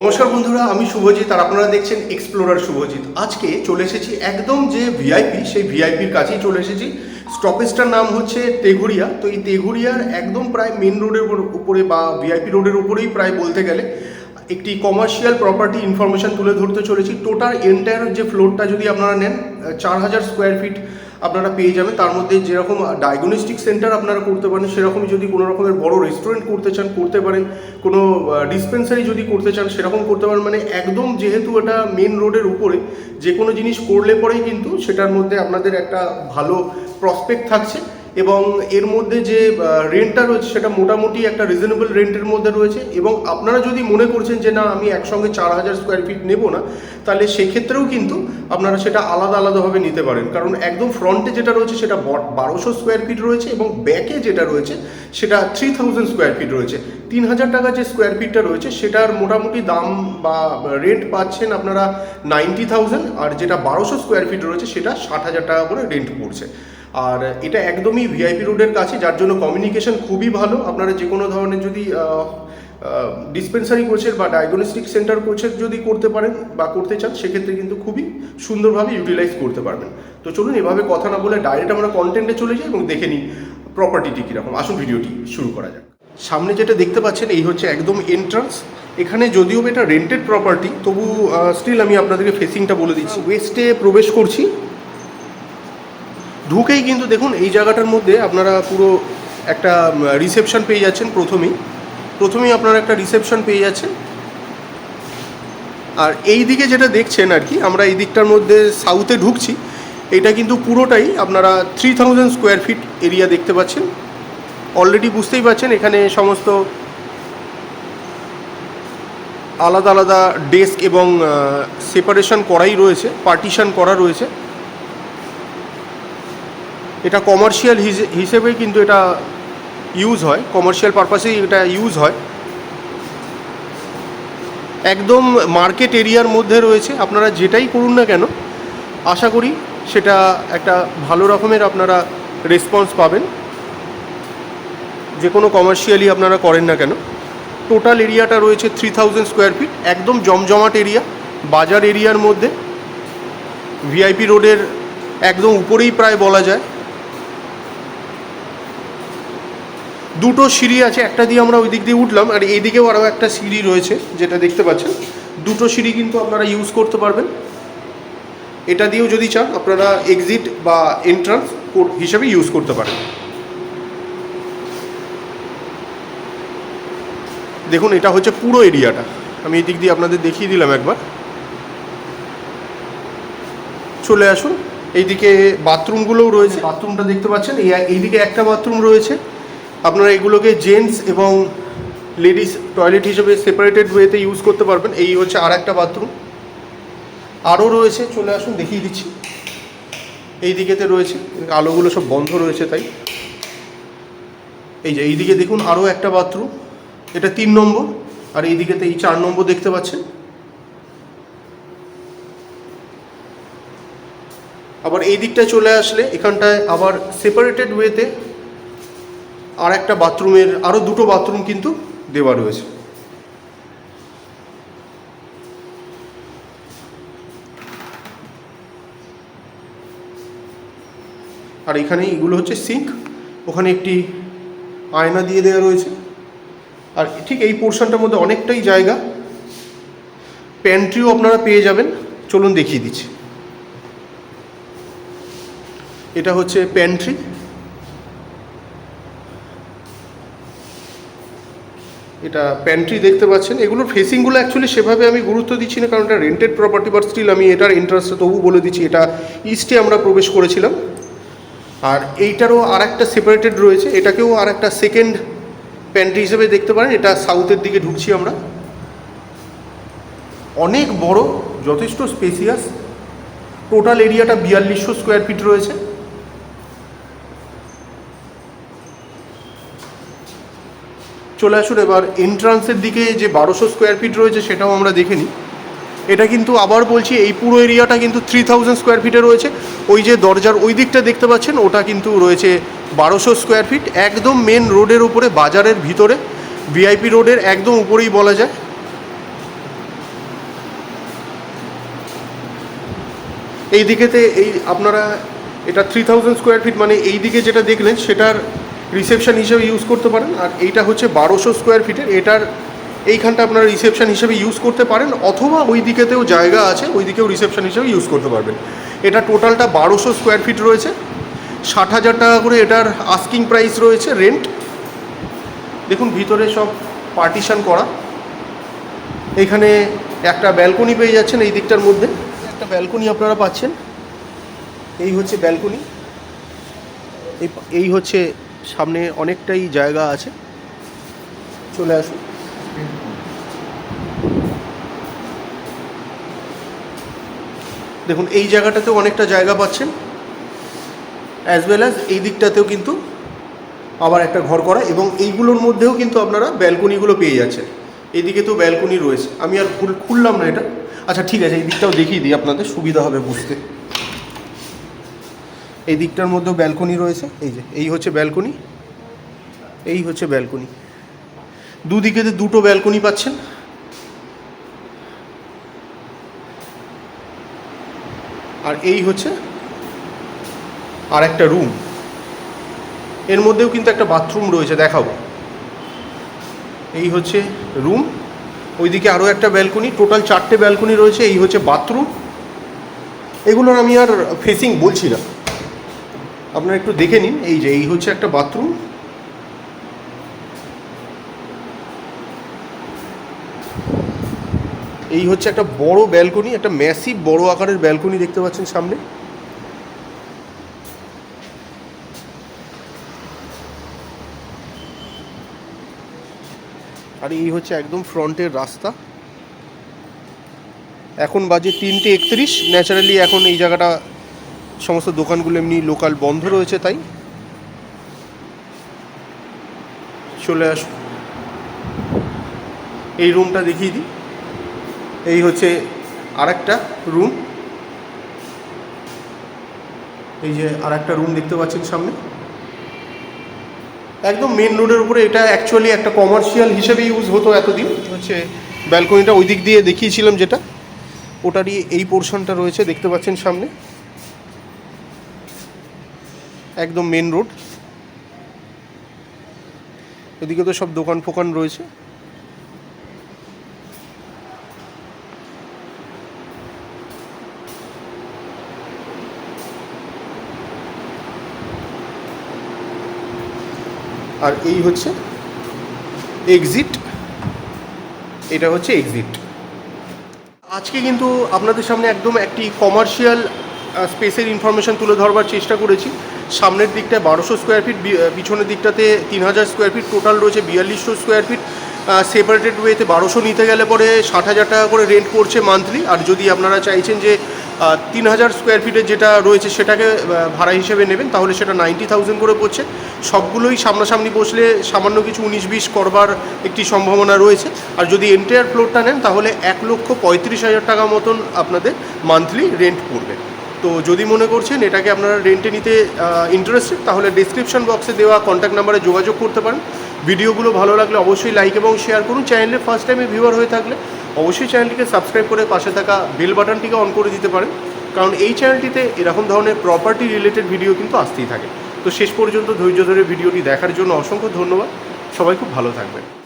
নমস্কার বন্ধুরা, আমি শুভজিৎ আর আপনারা দেখছেন এক্সপ্লোরার শুভজিৎ। আজকে চলে এসেছি একদম যে ভিআইপি, সেই ভিআইপির কাছেই চলে এসেছি। স্টপেজটার নাম হচ্ছে তেঘুরিয়া। তো এই তেঘুরিয়ার একদম প্রায় মেন রোডের উপরে বা ভিআইপি রোডের উপরেই প্রায় বলতে গেলে একটি কমার্শিয়াল প্রপার্টি ইনফরমেশন তুলে ধরতে চলেছি। টোটাল এন্টায়ার যে ফ্লোরটা যদি আপনারা নেন 4000 স্কোয়ার ফিট আপনারা পেয়ে যাবেন। তার মধ্যে যেরকম ডায়াগনস্টিক সেন্টার আপনারা করতে পারেন, সেরকমই যদি কোনো রকমের বড় রেস্টুরেন্ট করতে চান করতে পারেন, কোনো ডিসপেন্সারি যদি করতে চান সেরকম করতে পারেন। মানে একদম যেহেতু এটা মেন রোডের উপরে, যে কোনো জিনিস করলে পরেই কিন্তু সেটার মধ্যে আপনাদের একটা ভালো প্রসপেক্ট থাকছে। এবং এর মধ্যে যে রেন্টটা রয়েছে সেটা মোটামুটি একটা রিজনেবল রেন্টের মধ্যে রয়েছে। এবং আপনারা যদি মনে করছেন যে না আমি একসঙ্গে 4000 স্কোয়ার ফিট নেব না, তাহলে সেক্ষেত্রেও কিন্তু আপনারা সেটা আলাদা আলাদাভাবে নিতে পারেন। কারণ একদম ফ্রন্টে যেটা রয়েছে সেটা 1200 স্কোয়ার ফিট রয়েছে এবং ব্যাকে যেটা রয়েছে সেটা 3000 স্কোয়ার ফিট রয়েছে। 3000 টাকা যে স্কোয়ার ফিটটা রয়েছে সেটার মোটামুটি দাম বা রেন্ট পাচ্ছেন আপনারা 90,000, আর যেটা 1200 স্কোয়ার ফিট রয়েছে সেটা 60,000 টাকা করে রেন্ট পড়ছে। আর এটা একদমই ভিআইপি রোডের কাছে, যার জন্য কমিউনিকেশন খুবই ভালো। আপনারা যে কোনো ধরনের যদি ডিসপেন্সারি কোচের বা ডায়াগনস্টিক সেন্টার কোচের যদি করতে পারেন বা করতে চান, সেক্ষেত্রে কিন্তু খুবই সুন্দরভাবে ইউটিলাইজ করতে পারবেন। তো চলুন এভাবে কথা না বলে ডাইরেক্ট আমরা কন্টেন্টে চলে যাই এবং দেখে নিই প্রপার্টিটি কীরকম। আসুন ভিডিওটি শুরু করা যাক। সামনে যেটা দেখতে পাচ্ছেন এই হচ্ছে একদম এন্ট্রান্স। এখানে যদিও এটা রেন্টেড প্রপার্টি, তবু স্টিল আমি আপনাদেরকে ফেসিংটা বলে দিচ্ছি। ওয়েস্টে প্রবেশ করছি, ঢুকেই কিন্তু দেখুন এই জায়গাটার মধ্যে আপনারা পুরো একটা রিসেপশন পেয়ে যাচ্ছেন। প্রথমেই আপনারা একটা রিসেপশন পেয়ে যাচ্ছেন। আর এই দিকে যেটা দেখছেন আর কি, আমরা এই দিকটার মধ্যে সাউথে ঢুকছি। এটা কিন্তু পুরোটাই আপনারা 3000 স্কোয়ার ফিট এরিয়া দেখতে পাচ্ছেন। অলরেডি বুঝতেই পারছেন এখানে সমস্ত আলাদা আলাদা ডেস্ক এবং সেপারেশন করাই রয়েছে, পার্টিশন করা রয়েছে। এটা কমার্শিয়াল হিসেবে কিন্তু এটা ইউজ হয়, কমার্শিয়াল পারপাসেই এটা ইউজ হয়। একদম মার্কেট এরিয়ার মধ্যে রয়েছে। আপনারা যেটাই করুন না কেন, আশা করি সেটা একটা ভালো রকমের আপনারা রেসপন্স পাবেন, যে কোনো কমার্শিয়ালি আপনারা করেন না কেন। টোটাল এরিয়াটা রয়েছে 3000 স্কোয়ার ফিট, একদম জমজমাট এরিয়া, বাজার এরিয়ার মধ্যে, ভিআইপি রোডের একদম উপরেই প্রায় বলা যায়। দুটো সিঁড়ি আছে, একটা দিয়ে আমরা ওই দিক দিয়ে উঠলাম, আর এই দিকেও আরও একটা সিঁড়ি রয়েছে যেটা দেখতে পাচ্ছেন। দুটো সিঁড়ি কিন্তু আপনারা ইউজ করতে পারবেন। এটা দিয়েও যদি চান আপনারা এক্সিট বা এন্ট্রান্স হিসেবে ইউজ করতে পারেন। দেখুন এটা হচ্ছে পুরো এরিয়াটা, আমি এই দিক দিয়ে আপনাদের দেখিয়ে দিলাম একবার। চলে আসুন, এইদিকে বাথরুমগুলোও রয়েছে। বাথরুমটা দেখতে পাচ্ছেন, এইদিকে একটা বাথরুম রয়েছে। আপনারা এগুলোকে জেন্টস এবং লেডিস টয়লেট হিসেবে সেপারেটেড ওয়েতে ইউজ করতে পারবেন। এই হচ্ছে আর একটা বাথরুম, আরও রয়েছে। চলে আসুন দেখিয়ে দিচ্ছি। এই দিকেতে রয়েছে, আলোগুলো সব বন্ধ রয়েছে তাই। এই যে এইদিকে দেখুন আরও একটা বাথরুম, এটা 3 নম্বর, আর এই দিকেতে এই 4 নম্বর দেখতে পাচ্ছেন। আবার এই দিকটায় চলে আসলে এখানটায় আবার সেপারেটেড ওয়েতে আর একটা বাথরুমের আরও দুটো বাথরুম কিন্তু দেওয়া রয়েছে। আর এখানে এগুলো হচ্ছে সিঙ্ক, ওখানে একটি আয়না দিয়ে দেওয়া রয়েছে। আর ঠিক এই পোর্শনটার মধ্যে অনেকটাই জায়গা, প্যান্ট্রিও আপনারা পেয়ে যাবেন। চলুন দেখিয়ে দিচ্ছি। এটা হচ্ছে প্যান্ট্রি। এটা প্যান্ট্রি দেখতে পাচ্ছেন। এগুলোর ফেসিংগুলো অ্যাকচুয়ালি সেভাবে আমি গুরুত্ব দিচ্ছি না, কারণ এটা রেন্টেড প্রপার্টি, বাট স্টিল আমি এটার ইন্টারেস্টটা তবু বলে দিচ্ছি। এটা ইস্টে আমরা প্রবেশ করেছিলাম। আর এইটারও আর একটা সেপারেটেড রয়েছে, এটাকেও আর একটা সেকেন্ড প্যান্ট্রি হিসেবে দেখতে পারেন। এটা সাউথের দিকে ঢুকছি আমরা। অনেক বড়, যথেষ্ট স্পেসিয়াস। টোটাল এরিয়াটা 4200 স্কোয়ার ফিট রয়েছে। চলে আসুন এবার এন্ট্রান্সের দিকে যে 1200 স্কোয়ার ফিট রয়েছে সেটাও আমরা দেখে নিই। এটা কিন্তু আবার বলছি, এই পুরো এরিয়াটা কিন্তু 3000 স্কোয়ার ফিটে রয়েছে। ওই যে দরজার ওই দিকটা দেখতে পাচ্ছেন, ওটা কিন্তু রয়েছে 1200 স্কোয়ার ফিট, একদম মেন রোডের উপরে, বাজারের ভিতরে, ভিআইপি রোডের একদম উপরেই বলা যায়। এই দিকেতে এই আপনারা এটা 3000 স্কোয়ার ফিট, মানে এই দিকে যেটা দেখলেন সেটার রিসেপশন হিসেবে ইউজ করতে পারেন। আর এইটা হচ্ছে 1200 স্কোয়ার ফিটের, এটার এইখানটা আপনারা রিসেপশন হিসেবে ইউজ করতে পারেন, অথবা ওই দিকেতেও জায়গা আছে, ওই দিকেও রিসেপশন হিসেবে ইউজ করতে পারবেন। এটা টোটালটা 1200 স্কোয়ার ফিট রয়েছে, 60,000 টাকা করে এটার আস্কিং প্রাইস রয়েছে রেন্ট। দেখুন ভিতরে সব পার্টিশন করা, এখানে একটা ব্যালকনি পেয়ে যাচ্ছেন, এই দিকটার মধ্যে একটা ব্যালকনি আপনারা পাচ্ছেন। এই হচ্ছে ব্যালকনি, এই হচ্ছে সামনে অনেকটাই জায়গা আছে। চলে আসুন। দেখুন এই জায়গাটাতেও অনেকটা জায়গা পাচ্ছেন, অ্যাজ ওয়েল অ্যাজ এই দিকটাতেও কিন্তু আবার একটা ঘর করা, এবং এইগুলোর মধ্যেও কিন্তু আপনারা ব্যালকনিগুলো পেয়ে যাচ্ছেন। এইদিকে তো ব্যালকনি রয়েছে, আমি আর খুললাম না এটা। আচ্ছা ঠিক আছে, এই দিকটাও দেখিয়ে দিই, আপনাদের সুবিধা হবে বুঝতে। এই দিকটার মধ্যেও ব্যালকনি রয়েছে, এই যে এই হচ্ছে ব্যালকনি, এই হচ্ছে ব্যালকনি, দুদিকে দুটো ব্যালকনি পাচ্ছেন। আর এই হচ্ছে আর একটা রুম, এর মধ্যেও কিন্তু একটা বাথরুম রয়েছে, দেখাবো। এই হচ্ছে রুম, ওইদিকে আরও একটা ব্যালকনি, টোটাল 4টে ব্যালকনি রয়েছে। এই হচ্ছে বাথরুম, এগুলোর আমি আর ফেসিং বলছি না, আপনারা একটু দেখে নিন। এই যে এই হচ্ছে একটা বাথরুম, এই হচ্ছে একটা বড় ব্যালকনি, একটা ম্যাসিভ বড় আকারের ব্যালকনি দেখতে পাচ্ছেন সামনে। আর এই হচ্ছে একদম ফ্রন্টের রাস্তা। এখন বাজে 3:31, ন্যাচারালি এখন এই জায়গাটা সমস্ত দোকানগুলো এমনি লোকাল বন্ধ রয়েছে, তাই চলে আসুন। এই রুমটা দেখিয়ে দিই, এই হচ্ছে আরেকটা রুম, এই যে আরেকটা রুম দেখতে পাচ্ছেন সামনে, একদম মেন রোডের উপরে। এটা অ্যাকচুয়ালি একটা কমার্শিয়াল হিসেবে ইউজ হতো এতদিন। হচ্ছে ব্যালকনিটা ওই দিক দিয়ে দেখিয়েছিলাম যেটা, ওটারই এই পোর্শনটা রয়েছে, দেখতে পাচ্ছেন সামনে, একদম মেন রোড। এদিকে তো সব দোকান ফোকান রয়েছে। আর এই হচ্ছে এক্সিট, এটা হচ্ছে এক্সিট। আজকে কিন্তু আপনাদের সামনে একদম একটি কমার্শিয়াল স্পেসের ইনফরমেশন তুলে ধরবার চেষ্টা করেছি। সামনের দিকটায় 1200 স্কোয়ার ফিট, পিছনের দিকটাতে 3000 স্কোয়ার ফিট, টোটাল রয়েছে 4200 স্কোয়ার ফিট। সেপারেটেড ওয়েতে 1200 নিতে গেলে পরে 60,000 টাকা করে রেন্ট পড়ছে মান্থলি। আর যদি আপনারা চাইছেন যে 3000 স্কোয়ার ফিটের যেটা রয়েছে সেটাকে ভাড়া হিসেবে নেবেন, তাহলে সেটা 90,000 করে পড়ছে। সবগুলোই সামনাসামনি বসলে সামান্য কিছু 19-20 করবার একটি সম্ভাবনা রয়েছে। আর যদি এন্টায়ার ফ্লোরটা নেন তাহলে 1,35,000 টাকা মতন আপনাদের মান্থলি রেন্ট পড়বে। তো যদি মনে করছেন এটাকে আপনারা রেন্টে নিতে ইন্টারেস্টেড, তাহলে ডেসক্রিপশন বক্সে দেওয়া কন্ট্যাক্ট নাম্বারে যোগাযোগ করতে পারেন। ভিডিওগুলো ভালো লাগলে অবশ্যই লাইক এবং শেয়ার করুন। চ্যানেলে ফার্স্ট টাইমে ভিউয়ার হয়ে থাকলে অবশ্যই চ্যানেলটিকে সাবস্ক্রাইব করে পাশে থাকা বেল বাটনটিকে অন করে দিতে পারেন, কারণ এই চ্যানেলটিতে এরকম ধরনের প্রপার্টি রিলেটেড ভিডিও কিন্তু আসতেই থাকে। তো শেষ পর্যন্ত ধৈর্য ধরে ভিডিওটি দেখার জন্য অসংখ্য ধন্যবাদ। সবাই খুব ভালো থাকবেন।